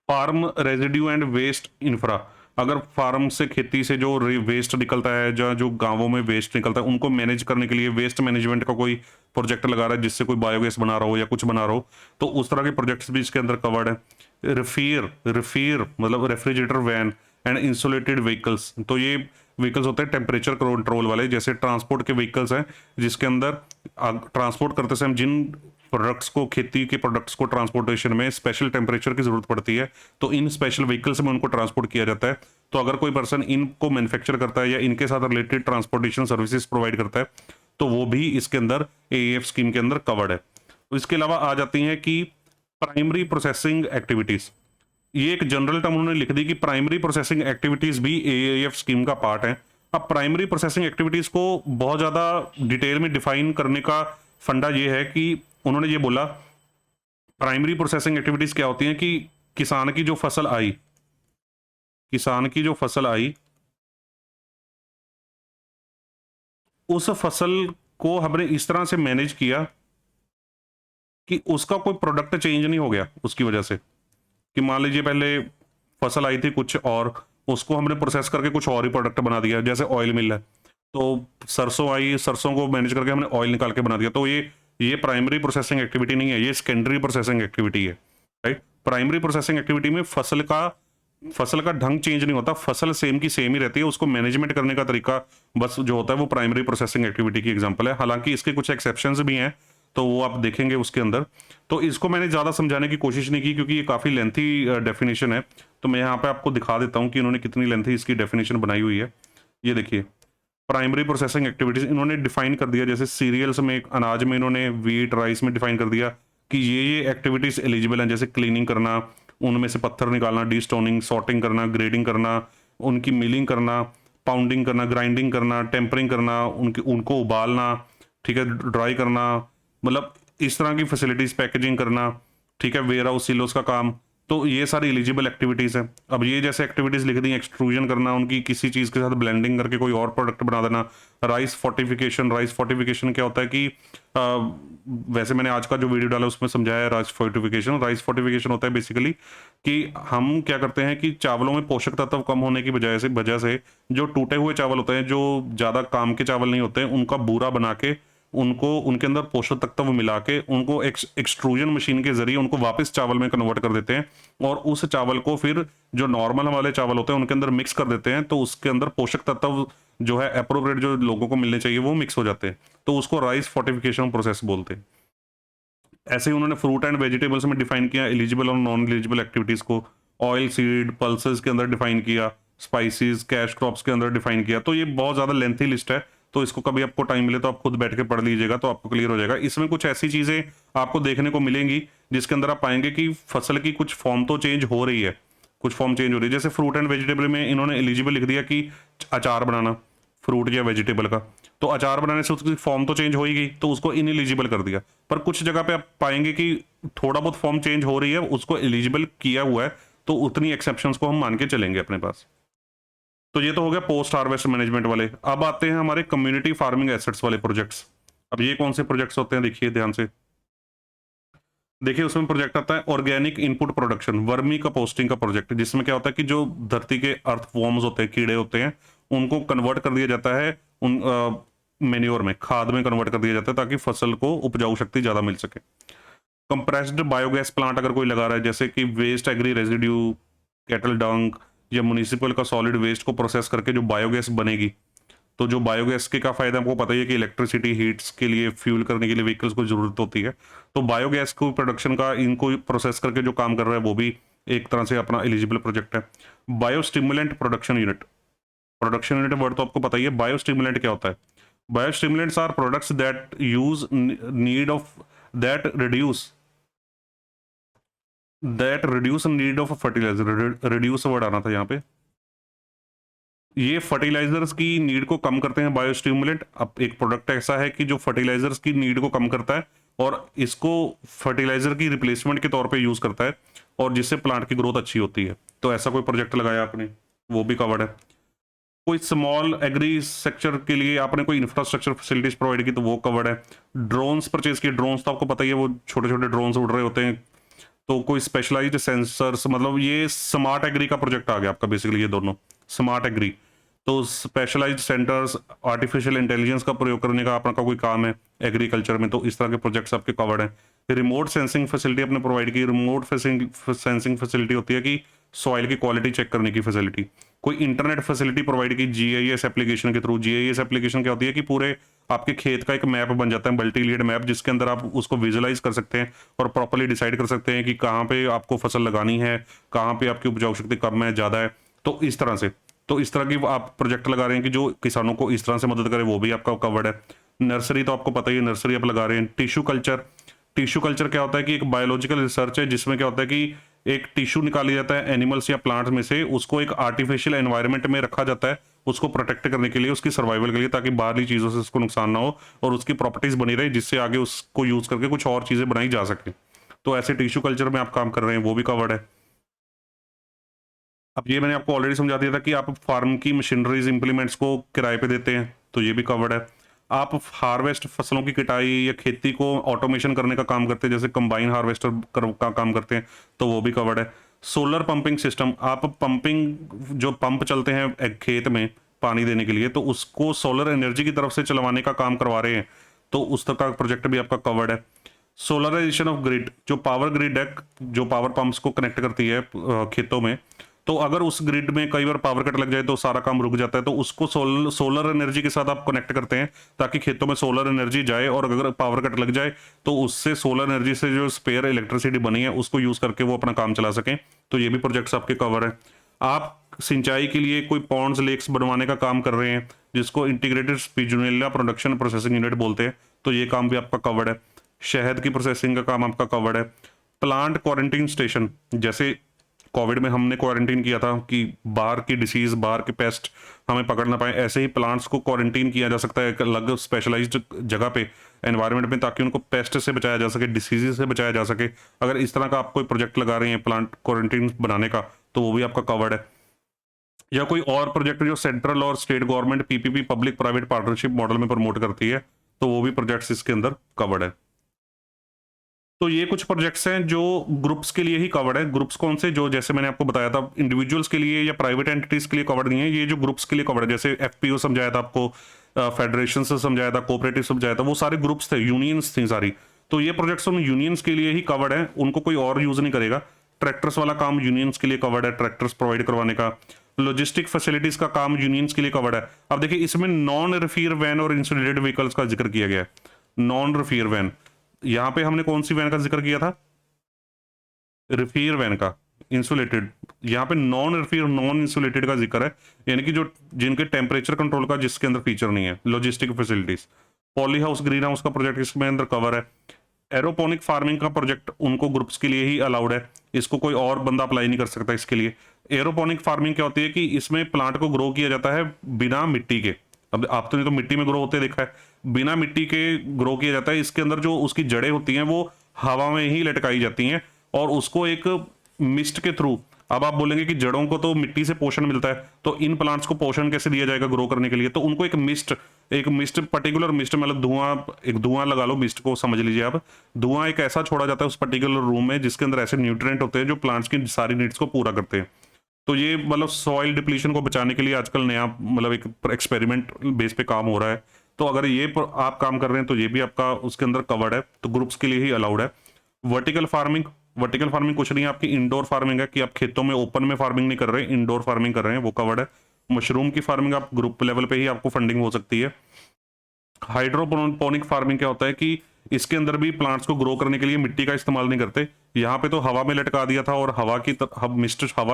Farm residue and waste infra, अगर फार्म से खेती से जो वेस्ट निकलता है, जो गांवों में वेस्ट निकलता है, उनको मैनेज करने के लिए वेस्ट मैनेजमेंट का कोई प्रोजेक्ट लगा रहा है, जिससे कोई बायोगैस बना रहा हो या कुछ बना रहा हो, तो उस तरह के प्रोजेक्ट्स भी इसके अंदर कवर्ड है। रिफियर रिफियर मतलब refrigerator van and insulated vehicles, तो ये व्हीकल्स होते हैं टेम्परेचर कंट्रोल वाले, जैसे ट्रांसपोर्ट के व्हीकल्स हैं, जिसके अंदर ट्रांसपोर्ट करते समय जिन प्रोडक्ट्स को, खेती के प्रोडक्ट्स को ट्रांसपोर्टेशन में स्पेशल टेम्परेचर की जरूरत पड़ती है, तो इन स्पेशल व्हीकल्स में उनको ट्रांसपोर्ट किया जाता है। तो अगर कोई पर्सन इनको मैन्युफैक्चर करता है या इनके साथ रिलेटेड ट्रांसपोर्टेशन सर्विसेज प्रोवाइड करता है, तो वो भी इसके अंदर एएएफ स्कीम के अंदर कवर्ड है। इसके अलावा आ जाती हैं कि प्राइमरी प्रोसेसिंग एक्टिविटीज, ये एक जनरल टर्म उन्होंने लिख दी कि प्राइमरी प्रोसेसिंग एक्टिविटीज भी एएएफ स्कीम का पार्ट है। अब प्राइमरी प्रोसेसिंग एक्टिविटीज को बहुत ज्यादा डिटेल में डिफाइन करने का फंडा ये है कि उन्होंने ये बोला प्राइमरी प्रोसेसिंग एक्टिविटीज क्या होती हैं कि किसान की जो फसल आई, किसान की जो फसल आई, उस फसल को हमने इस तरह से मैनेज किया कि उसका कोई प्रोडक्ट चेंज नहीं हो गया उसकी वजह से। कि मान लीजिए पहले फसल आई थी कुछ और, उसको हमने प्रोसेस करके कुछ और ही प्रोडक्ट बना दिया, जैसे ऑयल मिल है, तो सरसों आई, सरसों को मैनेज करके हमने ऑयल निकाल के बना दिया, तो ये प्राइमरी प्रोसेसिंग एक्टिविटी नहीं है, ये सेकेंडरी प्रोसेसिंग एक्टिविटी है, राइट। प्राइमरी प्रोसेसिंग एक्टिविटी में फसल का ढंग चेंज नहीं होता, फसल सेम की सेम ही रहती है, उसको मैनेजमेंट करने का तरीका बस जो होता है वो प्राइमरी प्रोसेसिंग एक्टिविटी की एग्जांपल है। हालांकि इसके कुछ एक्सेप्शंस भी हैं, तो वो आप देखेंगे उसके अंदर। तो इसको मैंने ज़्यादा समझाने की कोशिश नहीं की क्योंकि ये काफ़ी लेंथी डेफिनेशन है, तो मैं यहाँ पे आपको दिखा देता हूँ कि इन्होंने कितनी लेंथी इसकी डेफिनेशन बनाई हुई है। ये देखिए, प्राइमरी प्रोसेसिंग एक्टिविटीज इन्होंने डिफाइन कर दिया, जैसे सीरियल्स में, अनाज में इन्होंने व्हीट राइस में डिफाइन कर दिया कि ये एक्टिविटीज एलिजिबल हैं, जैसे क्लीनिंग करना, उनमें से पत्थर निकालना, डीस्टोनिंग, सॉर्टिंग करना, ग्रेडिंग करना, उनकी मिलिंग करना, पाउंडिंग करना, ग्राइंडिंग करना, टेम्परिंग करना, उनको उबालना, ठीक है, ड्राई करना, मतलब इस तरह की फैसिलिटीज, पैकेजिंग करना, ठीक है, वेयर हाउस सिलोस का काम, तो ये सारी एलिजिबल एक्टिविटीज हैं। अब ये जैसे एक्टिविटीज लिख दी, एक्सट्रूजन करना, उनकी किसी चीज के साथ ब्लेंडिंग करके कोई और प्रोडक्ट बना देना। राइस फोर्टिफिकेशन, राइस फोर्टिफिकेशन क्या होता है कि वैसे मैंने आज का जो वीडियो डाला उसमें समझाया है राइस फोर्टिफिकेशन। राइस फोर्टिफिकेशन होता है बेसिकली कि हम क्या करते हैं कि चावलों में पोषक तत्व कम होने की वजह से जो टूटे हुए चावल होते हैं, जो ज्यादा काम के चावल नहीं होते हैं, उनका बूरा बना के उनको उनके अंदर पोषक तत्व मिला के उनको एक्सट्रूजन मशीन के जरिए उनको वापस चावल में कन्वर्ट कर देते हैं, और उस चावल को फिर जो नॉर्मल वाले चावल होते हैं उनके अंदर मिक्स कर देते हैं, तो उसके अंदर पोषक तत्व जो है एप्रोप्रिएट जो लोगों को मिलने चाहिए वो मिक्स हो जाते हैं, तो उसको राइस फोर्टिफिकेशन प्रोसेस बोलते हैं। ऐसे ही उन्होंने फ्रूट एंड वेजिटेबल्स में डिफाइन किया एलिजिबल और नॉन एलिजिबल एक्टिविटीज को, ऑयल सीड पल्सेस के अंदर डिफाइन किया, स्पाइसेस कैश क्रॉप्स के अंदर डिफाइन किया। तो ये बहुत ज्यादा लेंथी लिस्ट है, तो इसको कभी आपको टाइम मिले तो आप खुद बैठ के पढ़ लीजिएगा, तो आपको क्लियर हो जाएगा। इसमें कुछ ऐसी चीज़ें आपको देखने को मिलेंगी जिसके अंदर आप पाएंगे कि फसल की कुछ फॉर्म तो चेंज हो रही है, कुछ फॉर्म चेंज हो रही है। जैसे फ्रूट एंड वेजिटेबल में इन्होंने एलिजिबल लिख दिया कि अचार बनाना फ्रूट या वेजिटेबल का, तो अचार बनाने से उसकी फॉर्म तो चेंज हो ही गई, तो उसको इनएलिजिबल कर दिया। पर कुछ जगह पे आप पाएंगे कि थोड़ा बहुत फॉर्म चेंज हो रही है, उसको एलिजिबल किया हुआ है, तो उतनी एक्सेप्शंस को हम मान के चलेंगे अपने पास। तो ये तो हो गया पोस्ट हार्वेस्ट मैनेजमेंट वाले। अब आते हैं हमारे कम्युनिटी फार्मिंग एसेट्स वाले प्रोजेक्ट्स। अब ये कौन से प्रोजेक्ट्स होते हैं, देखिए ध्यान से। देखिए उसमें प्रोजेक्ट आता है organic input production, vermi composting का प्रोजेक्ट, जिसमें क्या होता है कि जो धरती के अर्थवॉर्म्स होते हैं, कीड़े होते हैं, उनको कन्वर्ट कर दिया जाता है उन मेन्योर में, खाद में कन्वर्ट कर दिया जाता है, ताकि फसल को उपजाऊ शक्ति ज़्यादा मिल सके। कंप्रेस्ड बायोगैस प्लांट अगर कोई लगा रहा है, जैसे कि waste agri residue, cattle dung या म्युनिसिपल का सॉलिड वेस्ट को प्रोसेस करके जो बायोगैस बनेगी, तो जो बायोगैस के का फायदा आपको पता ही है कि इलेक्ट्रिसिटी हीट्स के लिए, फ्यूल करने के लिए व्हीकल्स को जरूरत होती है। तो बायोगैस को प्रोडक्शन का इनको प्रोसेस करके जो काम कर रहा है वो भी एक तरह से अपना एलिजिबल प्रोजेक्ट है। Biostimulant production unit, production unit word तो आपको पता ही है। बायोस्टिमुलेंट क्या होता है? Biostimulants are products that use need of that reduce need of fertiliser, reduce word आना था यहाँ पे। ये फर्टिलाइजर्स की नीड को कम करते हैं बायोस्टिमुलेंट। अब एक प्रोडक्ट ऐसा है कि जो फर्टिलाइजर्स की नीड को कम करता है और इसको फर्टिलाइजर की रिप्लेसमेंट के तौर पे यूज करता है, और जिससे प्लांट की ग्रोथ अच्छी होती है। तो ऐसा कोई प्रोजेक्ट लगाया आपने, वो भी कवर्ड है। कोई स्मॉल एग्री सेक्टर के लिए आपने कोई इंफ्रास्ट्रक्चर फैसिलिटीज प्रोवाइड की, तो वो कवर्ड है। ड्रोन्स परचेज किए, ड्रोन्स तो आपको पता ही है, वो छोटे छोटे ड्रोन्स उड़ रहे होते हैं। तो कोई स्पेशलाइज्ड सेंसर्स, मतलब ये स्मार्ट एग्री का प्रोजेक्ट आ गया आपका बेसिकली, ये दोनों स्मार्ट एग्री। तो स्पेशलाइज्ड सेंटर्स, आर्टिफिशियल इंटेलिजेंस का प्रयोग करने का आपका कोई काम है एग्रीकल्चर में, तो इस तरह के प्रोजेक्ट्स आपके कवर्ड हैं। रिमोट सेंसिंग फैसिलिटी आपने प्रोवाइड की। रिमोट सेंसिंग फैसिलिटी होती है कि सॉइल की क्वालिटी चेक करने की फैसिलिटी। कोई इंटरनेट फैसिलिटी प्रोवाइड की जीआईएस एप्लीकेशन के थ्रू। जीआईएस एप्लीकेशन क्या होती है कि पूरे आपके खेत का एक मैप बन जाता है, मल्टी लीड मैप, जिसके अंदर आप उसको विजुअलाइज कर सकते हैं और प्रॉपर्ली डिसाइड कर सकते हैं कि कहाँ पे आपको फसल लगानी है, कहाँ पे आपकी उपजाऊ शक्ति कम है, ज़्यादा है। तो इस तरह से, तो इस तरह की आप प्रोजेक्ट लगा रहे हैं कि जो किसानों को इस तरह से मदद करे, वो भी आपका कवर्ड है। नर्सरी तो आपको पता ही है, नर्सरी आप लगा रहे हैं। टिश्यू कल्चर, टिश्यू कल्चर क्या होता है कि एक बायोलॉजिकल रिसर्च है जिसमें क्या होता है कि एक टिश्यू निकाली जाता है एनिमल्स या प्लांट्स में से, उसको एक आर्टिफिशियल एनवायरनमेंट में रखा जाता है, उसको प्रोटेक्ट करने के लिए, उसकी सर्वाइवल के लिए, ताकि बाहरली चीज़ों से उसको नुकसान ना हो और उसकी प्रॉपर्टीज बनी रहे, जिससे आगे उसको यूज करके कुछ और चीज़ें बनाई जा सके। तो ऐसे टिश्यू कल्चर में आप काम कर रहे हैं, वो भी कवर्ड है। अब ये मैंने आपको ऑलरेडी समझा दिया था कि आप फार्म की मशीनरीज इंप्लीमेंट्स को किराए पे देते हैं, तो ये भी कवर्ड है। आप हार्वेस्ट फसलों की कटाई या खेती को ऑटोमेशन करने का काम करते हैं, जैसे कंबाइन हार्वेस्टर का काम करते हैं, तो वो भी कवर्ड है। सोलर पंपिंग सिस्टम, आप पंपिंग, जो पंप चलते हैं एक खेत में पानी देने के लिए, तो उसको सोलर एनर्जी की तरफ से चलवाने का काम करवा रहे हैं, तो उस तरह का प्रोजेक्ट भी आपका कवर्ड है। सोलराइजेशन ऑफ ग्रिड, जो पावर ग्रिड है, जो पावर पंप्स को कनेक्ट करती है खेतों में, तो अगर उस ग्रिड में कई बार पावर कट लग जाए तो सारा काम रुक जाता है, तो उसको सोलर एनर्जी के साथ आप कनेक्ट करते हैं, ताकि खेतों में सोलर एनर्जी जाए, और अगर पावर कट लग जाए तो उससे सोलर एनर्जी से जो स्पेयर इलेक्ट्रिसिटी बनी है उसको यूज करके वो अपना काम चला सकें। तो ये भी प्रोजेक्ट्स आपके कवर है। आप सिंचाई के लिए कोई पॉन्ड्स, लेक्स बनवाने का काम कर रहे हैं, जिसको इंटीग्रेटेड स्पिजुनेला प्रोडक्शन प्रोसेसिंग यूनिट बोलते हैं, तो ये काम भी आपका कवर्ड है। शहद की प्रोसेसिंग का काम आपका कवर्ड है। प्लांट क्वारंटीन स्टेशन, जैसे कोविड में हमने क्वारंटीन किया था कि बाहर की डिसीज, बाहर के पेस्ट हमें पकड़ ना पाए, ऐसे ही प्लांट्स को क्वारंटीन किया जा सकता है एक अलग स्पेशलाइज्ड जगह पे, एनवायरनमेंट में, ताकि उनको पेस्ट से बचाया जा सके, डिसीज से बचाया जा सके। अगर इस तरह का आप कोई प्रोजेक्ट लगा रहे हैं प्लांट क्वारंटीन बनाने का, तो वो भी आपका कवर्ड है। या कोई और प्रोजेक्ट जो सेंट्रल और state government PPP, public private partnership model में प्रमोट करती है, तो वो भी प्रोजेक्ट्स इसके अंदर कवर्ड है। तो ये कुछ प्रोजेक्ट्स हैं जो ग्रुप्स के लिए ही कवर्ड है। ग्रुप्स कौन से? जो जैसे मैंने आपको बताया था, इंडिविजुअल्स के लिए या प्राइवेट एंटिटीज के लिए कवर्ड नहीं है, ये जो ग्रुप्स के लिए कवर्ड है, जैसे एफपीओ समझाया था आपको, फेडरेशन से समझाया था, कोऑपरेटिव समझाया था, वो सारे ग्रुप्स थे, यूनियंस थी सारी। तो ये प्रोजेक्ट्स उन यूनियंस के लिए ही कवर्ड है, उनको कोई और यूज नहीं करेगा। ट्रैक्टर्स वाला काम यूनियंस के लिए कवर्ड है, ट्रैक्टर्स प्रोवाइड करवाने का। लॉजिस्टिक फैसिलिटीज का काम यूनियंस के लिए कवर्ड है। अब देखिए इसमें नॉन रिफियर वैन और इंसुलेटेड व्हीकल्स का जिक्र किया गया है। नॉन रिफियर वैन, यहां पे हमने कौन सी वैन का जिक्र किया था? रिफियर वैन का। इंसुलेटेड, यहाँ पे नॉन फिर नॉन इंसुलेटेड का जिक्र है, यानी कि जो जिनके टेम्परेचर कंट्रोल का जिसके अंदर फीचर नहीं है, logistic facilities. Poly house green house का प्रोजेक्ट इसमें अंदर कवर है। एरोपोनिक फार्मिंग का प्रोजेक्ट उनको ग्रुप्स के लिए ही अलाउड है, इसको कोई और बंदा अप्लाई नहीं कर सकता इसके लिए। एरोपोनिक फार्मिंग क्या होती है कि इसमें प्लांट को ग्रो किया जाता है बिना मिट्टी के। अब आप तो नहीं तो मिट्टी में ग्रो होते देखा है, बिना मिट्टी के ग्रो किया जाता है। इसके अंदर जो उसकी जड़ें होती हैं वो हवा में ही लटकाई जाती हैं और उसको एक मिस्ट के थ्रू, अब आप बोलेंगे कि जड़ों को तो मिट्टी से पोषण मिलता है, तो इन प्लांट्स को पोषण कैसे दिया जाएगा ग्रो करने के लिए? तो उनको एक मिस्ट पर्टिकुलर मिस्ट, मतलब धुआं, एक धुआं लगा लो, मिस्ट को समझ लीजिए आप। धुआं एक ऐसा छोड़ा जाता है उस पर्टिकुलर रूम में जिसके अंदर ऐसे न्यूट्रिएंट होते हैं जो प्लांट्स की सारी नीड्स को पूरा करते हैं। तो ये मतलब सॉइल डिप्लीशन को बचाने के लिए आजकल नया मतलब एक एक्सपेरिमेंट बेस पे काम हो रहा है। तो अगर ये आप काम कर रहे हैं तो ये भी आपका उसके अंदर कवर्ड है, तो ग्रुप्स के लिए ही अलाउड है। वर्टिकल फार्मिंग कुछ नहीं है, आपकी इंडोर फार्मिंग है कि आप खेतों में ओपन में फार्मिंग नहीं कर रहे, इंडोर फार्मिंग कर रहे हैं, वो कवर्ड है। मशरूम की फार्मिंग आप ग्रुप लेवल पे ही आपको फंडिंग हो सकती है। हाइड्रोपोनिक फार्मिंग क्या होता है कि इसके अंदर भी प्लांट्स को ग्रो करने के लिए मिट्टी का इस्तेमाल नहीं करते। यहाँ पे तो हवा में लटका दिया था और हवा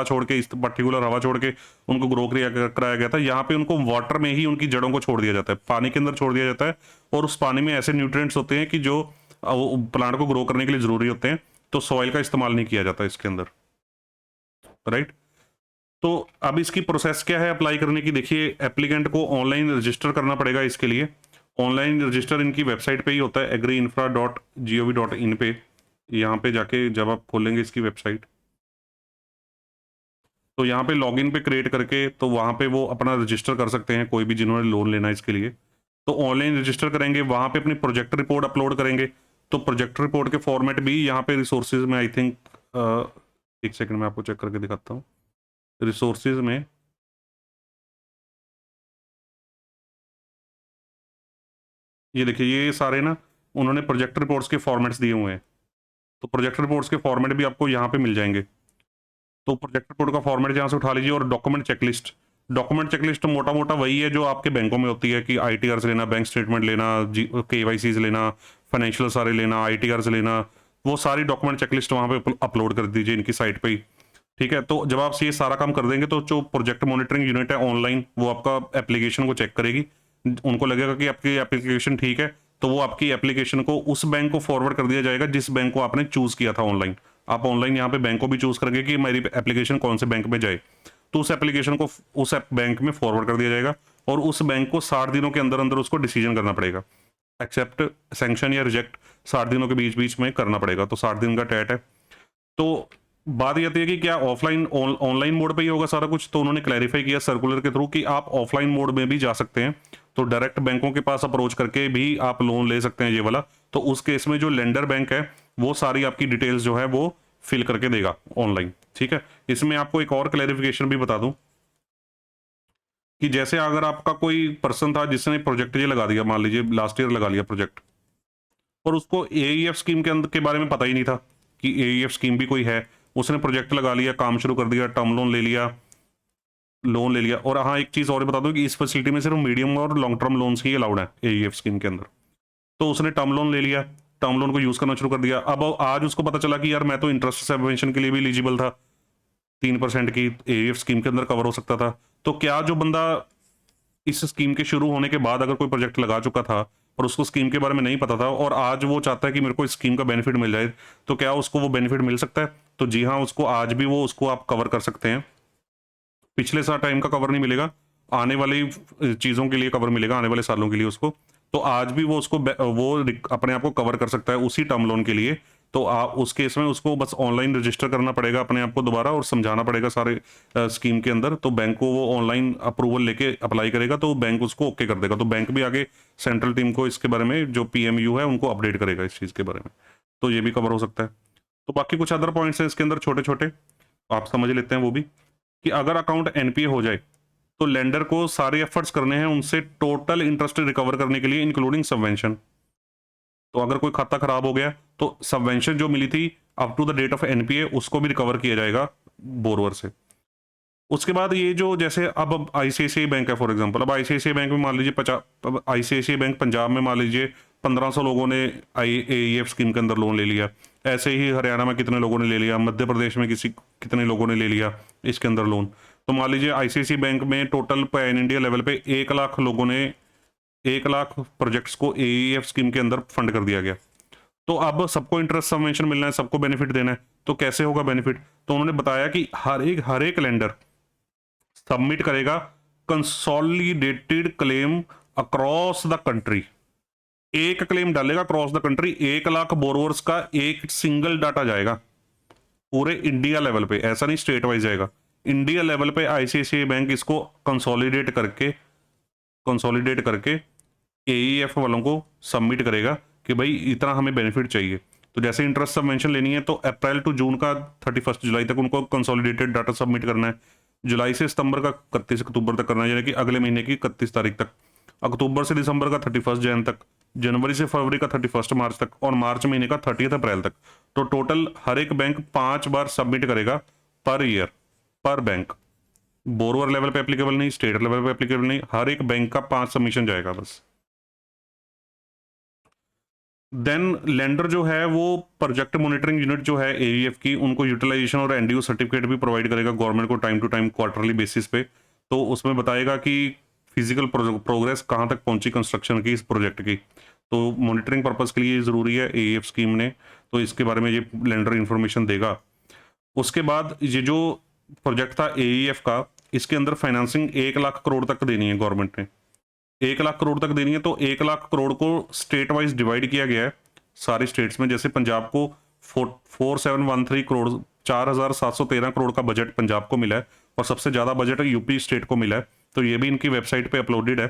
छोड़ के, इस पर्टिकुलर हवा छोड़ के उनको ग्रो कराया गया था। यहाँ पे उनको वाटर में ही उनकी जड़ों को छोड़ दिया जाता है, पानी के अंदर छोड़ दिया जाता है, और उस पानी में ऐसे न्यूट्रिएंट्स होते हैं कि जो प्लांट को ग्रो करने के लिए जरूरी होते हैं। तो सॉइल का इस्तेमाल नहीं किया जाता इसके अंदर, राइट। तो अब इसकी प्रोसेस क्या है अप्लाई करने की? देखिए, एप्लीकेंट को ऑनलाइन रजिस्टर करना पड़ेगा। इसके लिए ऑनलाइन रजिस्टर इनकी वेबसाइट पे ही होता है, agriinfra.gov.in पे। यहाँ पे जाके जब आप खोलेंगे इसकी वेबसाइट, तो यहाँ पे लॉगिन पे क्रिएट करके तो वहाँ पे वो अपना रजिस्टर कर सकते हैं, कोई भी जिन्होंने लोन लेना है इसके लिए। तो ऑनलाइन रजिस्टर करेंगे, वहाँ पे अपनी प्रोजेक्ट रिपोर्ट अपलोड करेंगे। तो प्रोजेक्ट रिपोर्ट के फॉर्मेट भी यहाँ पे रिसोर्सेज में, आई थिंक एक सेकंड में आपको चेक करके दिखाता हूँ। रिसोर्सेज में ये देखिए, ये सारे ना उन्होंने प्रोजेक्ट रिपोर्ट्स के फॉर्मेट्स दिए हुए हैं। तो प्रोजेक्ट रिपोर्ट्स के फॉर्मेट भी आपको यहाँ पे मिल जाएंगे। तो प्रोजेक्ट रिपोर्ट का फॉर्मेट यहाँ से उठा लीजिए। और डॉक्यूमेंट चेकलिस्ट मोटा मोटा वही है जो आपके बैंकों में होती है कि ITRs लेना, बैंक स्टेटमेंट लेना, KYCs लेना, फाइनेंशियल सारे लेना, ITRs लेना, वो सारी डॉक्यूमेंट चेकलिस्ट वहाँ पे अपलोड कर दीजिए इनकी साइट पे ही। ठीक है, तो जब आप ये सारा काम कर देंगे तो जो प्रोजेक्ट मॉनिटरिंग यूनिट है ऑनलाइन, वो आपका एप्लीकेशन को चेक करेगी। उनको लगेगा कि आपकी एप्लीकेशन ठीक है, तो वो आपकी एप्लीकेशन को उस बैंक को फॉरवर्ड कर दिया जाएगा जिस बैंक को आपने चूज किया था ऑनलाइन। आप ऑनलाइन यहाँ पे बैंक को भी चूज करेंगे कि मेरी एप्लीकेशन कौन से बैंक में जाए, तो उस एप्लीकेशन को उस बैंक में फॉरवर्ड कर दिया जाएगा। और उस बैंक को 60 दिनों के अंदर अंदर उसको डिसीजन करना पड़ेगा, एक्सेप्ट, सैंक्शन या रिजेक्ट 60 दिनों के बीच बीच में करना पड़ेगा। तो 60 दिन का टैट है। तो बात ये आती है कि क्या ऑफलाइन ऑनलाइन मोड पे ही होगा सारा कुछ? तो उन्होंने क्लैरिफाई किया सर्कुलर के थ्रू कि आप ऑफलाइन मोड में भी जा सकते हैं। तो डायरेक्ट बैंकों के पास अप्रोच करके भी आप लोन ले सकते हैं ये वाला। तो उस केस में जो लेंडर बैंक है वो सारी आपकी डिटेल्स जो है वो फिल करके देगा ऑनलाइन। ठीक है, इसमें आपको एक और क्लैरिफिकेशन भी बता दूं कि जैसे अगर आपका कोई पर्सन था जिसने प्रोजेक्ट ये लगा दिया, मान लीजिए लास्ट ईयर लगा लिया प्रोजेक्ट, और उसको AEF स्कीम के अंदर के बारे में पता ही नहीं था कि AEF स्कीम भी कोई है, उसने प्रोजेक्ट लगा लिया, काम शुरू कर दिया, टर्म लोन ले लिया। और हाँ, एक चीज़ और बता दूं कि इस फैसिलिटी में सिर्फ मीडियम और लॉन्ग टर्म लोन्स ही अलाउड है AEF स्कीम के अंदर। तो उसने टर्म लोन ले लिया, टर्म लोन को यूज़ करना शुरू कर दिया। अब आज उसको पता चला कि यार मैं तो इंटरेस्ट सबवेंशन के लिए भी एलिजिबल था, 3% की AEF स्कीम के अंदर कवर हो सकता था। तो क्या जो बंदा इस स्कीम के शुरू होने के बाद अगर कोई प्रोजेक्ट लगा चुका था और उसको स्कीम के बारे में नहीं पता था और आज वो चाहता है कि मेरे को इस स्कीम का बेनिफिट मिल जाए, तो क्या उसको वो बेनिफिट मिल सकता है? तो जी हाँ, उसको आज भी उसको आप कवर कर सकते हैं। पिछले साल टाइम का कवर नहीं मिलेगा, आने वाली चीज़ों के लिए कवर मिलेगा, आने वाले सालों के लिए उसको। तो आज भी वो अपने आप को कवर कर सकता है उसी टर्म लोन के लिए। तो आप उस केस में उसको बस ऑनलाइन रजिस्टर करना पड़ेगा अपने आप को दोबारा और समझाना पड़ेगा सारे स्कीम के अंदर। तो बैंक को वो ऑनलाइन अप्रूवल लेके अप्लाई करेगा तो बैंक उसको ओके कर देगा। तो बैंक भी आगे सेंट्रल टीम को इसके बारे में, जो PMU है, उनको अपडेट करेगा इस चीज़ के बारे में। तो ये भी कवर हो सकता है। तो बाकी कुछ अदर पॉइंट्स हैं इसके अंदर छोटे छोटे, आप समझ लेते हैं वो भी, कि अगर अकाउंट NPA हो जाए तो लेंडर को सारे एफर्ट्स करने हैं उनसे टोटल इंटरेस्ट रिकवर करने के लिए, इंक्लूडिंग सबवेंशन। तो अगर कोई खाता खराब हो गया तो सबवेंशन जो मिली थी up to the date of NPA उसको भी रिकवर किया जाएगा बोरोवर से। उसके बाद ये जो जैसे अब ICICI बैंक है फॉर एग्जांपल, अब ICICI बैंक में मान लीजिए ICICI बैंक पंजाब में मान लीजिए 1500 लोगों ने AEF स्कीम के अंदर लोन ले लिया। ऐसे ही हरियाणा में कितने लोगों ने ले लिया, मध्य प्रदेश में कितने लोगों ने ले लिया इसके अंदर लोन। तो मान लीजिए आईसीआईसी बैंक में टोटल पैन इंडिया लेवल पे 1 लाख लोगों ने 1 लाख प्रोजेक्ट्स को एईएफ स्कीम के अंदर फंड कर दिया गया। तो अब सबको इंटरेस्ट सबवेंशन मिलना है, सबको बेनिफिट देना है, तो कैसे होगा बेनिफिट? तो उन्होंने बताया कि हर एक लेंडर सबमिट करेगा consolidated claim across the country. एक क्लेम डालेगा across the country, 1 lakh borrowers का एक सिंगल डाटा जाएगा पूरे इंडिया लेवल पे, ऐसा नहीं स्टेट वाइज जाएगा। इंडिया लेवल पे आईसीआईसीआई बैंक इसको कंसोलिडेट करके एईएफ वालों को सबमिट करेगा कि भाई इतना हमें बेनिफिट चाहिए। तो जैसे इंटरेस्ट सबवेंशन लेनी है तो अप्रैल टू जून का 31 जुलाई तक उनको कंसोलिडेटेड डाटा सबमिट करना है। जुलाई से सितंबर का 31 अक्टूबर तक करना है, यानी कि अगले महीने की 31 तारीख तक। अक्टूबर से दिसंबर का 31 जन तक, जनवरी से फरवरी का 31 मार्च तक, और मार्च महीने का 30 अप्रैल तक। तो टोटल हर एक बैंक 5 बार सबमिट करेगा पर ईयर, पर बैंक। बोरोवर लेवल पे एप्लीकेबल नहीं, स्टेट लेवल पे एप्लीकेबल नहीं, हर एक बैंक का 5 सबमिशन जाएगा बस। देन लेंडर जो है वो प्रोजेक्ट मॉनिटरिंग यूनिट जो है एईएफ की, उनको यूटिलाइजेशन और एनडीओ सर्टिफिकेट भी प्रोवाइड करेगा गवर्नमेंट को time to time quarterly basis पे। तो उसमें बताएगा कि फिजिकल प्रोग्रेस कहाँ तक पहुंची कंस्ट्रक्शन की इस प्रोजेक्ट की। तो मॉनिटरिंग पर्पस के लिए ज़रूरी है एईएफ स्कीम ने, तो इसके बारे में ये लेंडर इंफॉर्मेशन देगा। उसके बाद ये जो प्रोजेक्ट था एईएफ का, इसके अंदर फाइनेंसिंग 1 लाख करोड़ तक देनी है गवर्नमेंट ने, 1 लाख करोड़ तक देनी है। तो 1 लाख करोड़ को स्टेट वाइज डिवाइड किया गया है सारी स्टेट्स में। जैसे पंजाब को 4713 करोड़ 4713 करोड़ का बजट पंजाब को मिला है, और सबसे ज़्यादा बजट यूपी स्टेट को मिला है। तो ये भी इनकी वेबसाइट पे अपलोडेड है।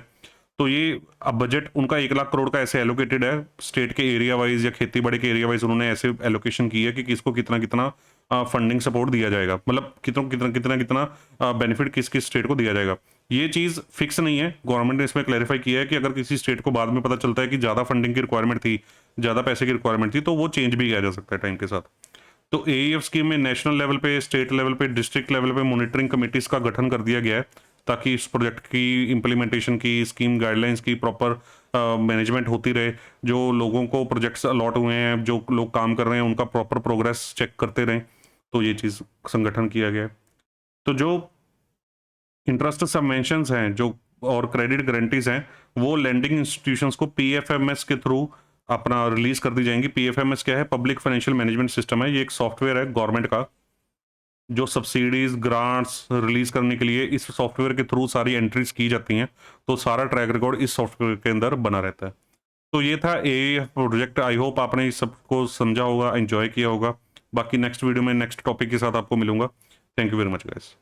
तो ये अब बजट उनका 1 लाख करोड़ का ऐसे एलोकेटेड है स्टेट के एरिया वाइज या खेती बाड़ी के एरिया वाइज, उन्होंने ऐसे एलोकेशन की है कि किसको कितना कितना फंडिंग सपोर्ट दिया जाएगा, मतलब कितना कितना कितना कितना बेनिफिट किस किस स्टेट को दिया जाएगा। ये चीज़ फिक्स नहीं है, गवर्नमेंट ने इसमें क्लैरिफाई किया है कि अगर किसी स्टेट को बाद में पता चलता है कि ज़्यादा फंडिंग की रिक्वायरमेंट थी, ज़्यादा पैसे की रिक्वायरमेंट थी, तो वो चेंज भी किया जा सकता है टाइम के साथ। तो एईएफ स्कीम में नेशनल लेवल पे, स्टेट लेवल पे, डिस्ट्रिक्ट लेवल पे मॉनिटरिंग कमेटीज का गठन कर दिया गया है, ताकि इस प्रोजेक्ट की इंप्लीमेंटेशन की, स्कीम गाइडलाइंस की प्रॉपर मैनेजमेंट होती रहे। जो लोगों को प्रोजेक्ट्स अलॉट हुए हैं, जो लोग काम कर रहे हैं, उनका प्रॉपर प्रोग्रेस चेक करते रहें। तो ये चीज़ संगठन किया गया है। तो जो इंटरेस्ट सबवेंशंस हैं जो और क्रेडिट गारंटीज हैं, वो लैंडिंग इंस्टीट्यूशंस को पीएफएमएस के थ्रू अपना रिलीज कर दी जाएंगी। पीएफएमएस क्या है? पब्लिक फाइनेंशियल मैनेजमेंट सिस्टम है। ये एक सॉफ्टवेयर है गवर्नमेंट का, जो सब्सिडीज ग्रांट्स रिलीज करने के लिए इस सॉफ्टवेयर के थ्रू सारी एंट्रीज की जाती हैं। तो सारा ट्रैक रिकॉर्ड इस सॉफ्टवेयर के अंदर बना रहता है। तो ये था एईएफ प्रोजेक्ट। आई होप आपने इस सबको समझा होगा, एंजॉय किया होगा। बाकी नेक्स्ट वीडियो में नेक्स्ट टॉपिक के साथ आपको मिलूंगा। Thank you very much guys.